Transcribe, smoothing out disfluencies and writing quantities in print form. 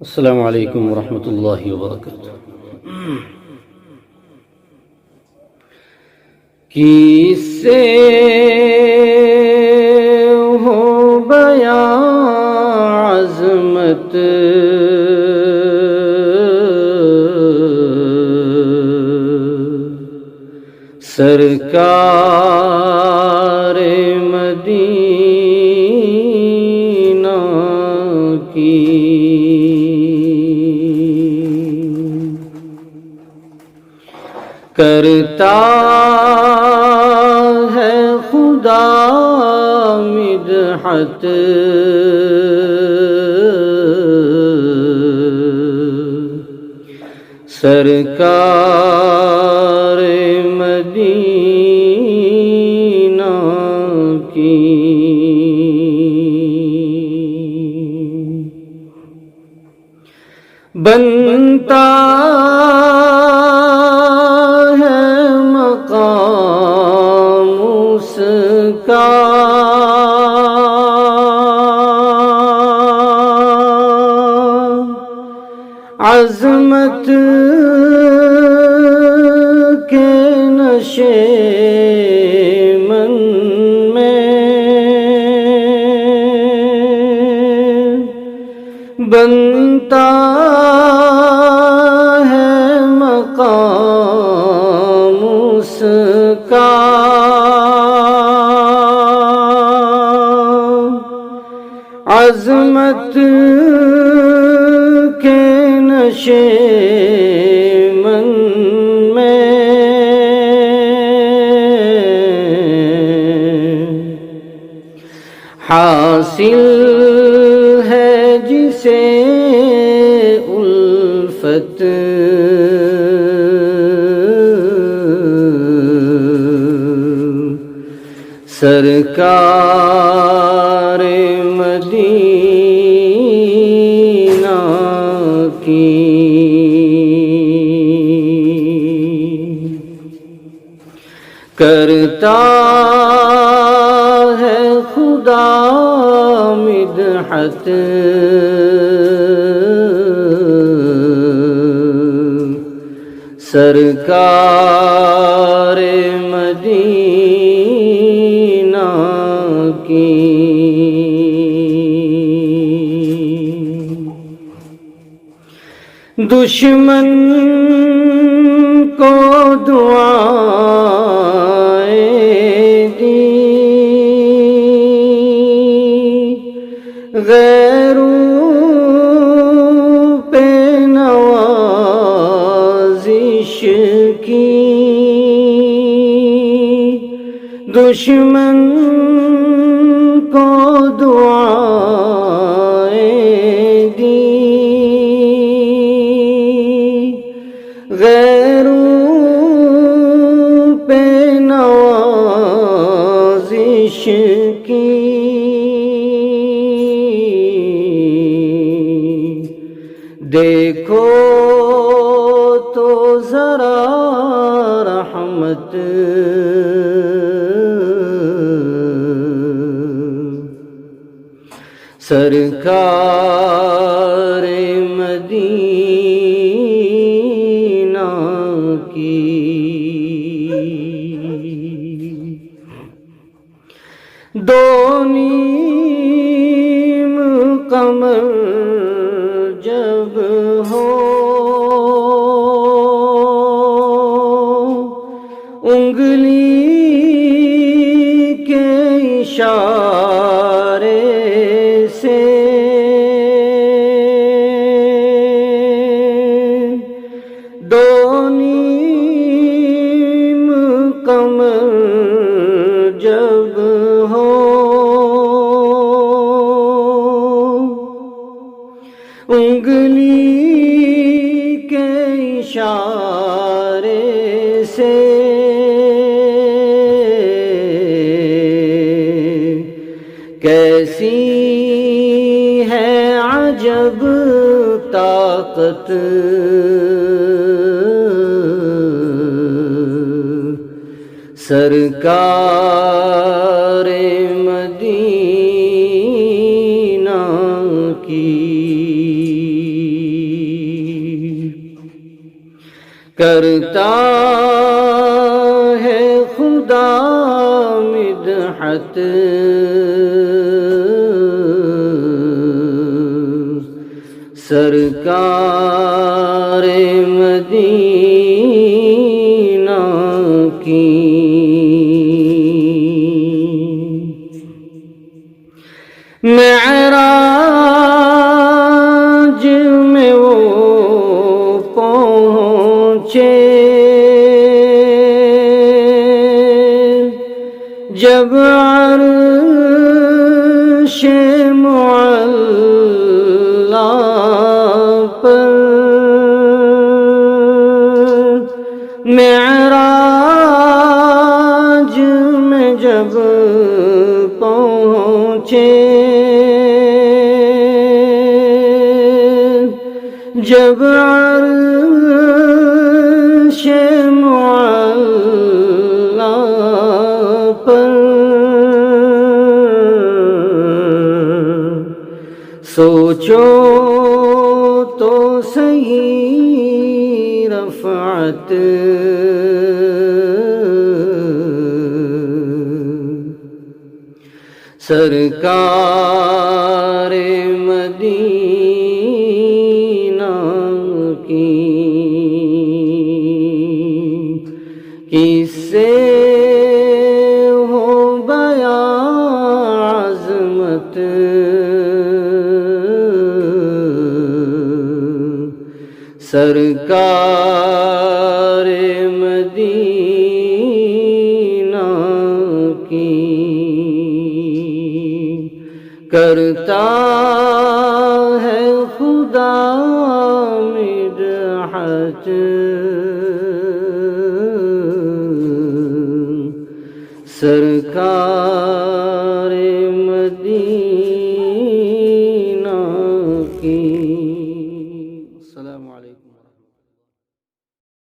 السلام علیکم ورحمۃ اللہ وبرکاتہ۔ کس سے ہو بیان عظمت سرکار مدینہ کی، کرتا ہے خدا مدحت سرکار مدینہ کی، بنتا عظمت کے نشے من میں، بنتا ہے مقام اس کا، عظمت کے نشے من میں، حاصل ہے جسے الفت سرکار مدینہ کی، کرتا ہے خدا مدحت سرکار مدینہ کی، دشمن کو دعائیں دی، غیروں پہ نوازش کی، دشمن کو دعائیں دی، غیروں پہ نوازش کی، دیکھو تو ذرا رحمت سرکار مدینہ کی، دو نیم قمر جب ہو، انگلی کے اشارے سے دو نیم قمر جب ہو، انگلی کے اشارے سے کیسی ہے عجب طاقت سرکار مدینہ کی، کرتا ہے خدا مدحت سرکار مدینہ کی۔ معراج میں وہ پہنچے جب عرش معلی پر، معراج میں جب پہنچے جب عرش معلی پر، سوچو تو صحیح رفعت سرکار مدینہ کی۔ کس سے ہو بیان عظمت سرکار مدینہ کی۔ کرتا ہے خدا مدحت سرکار مدینہ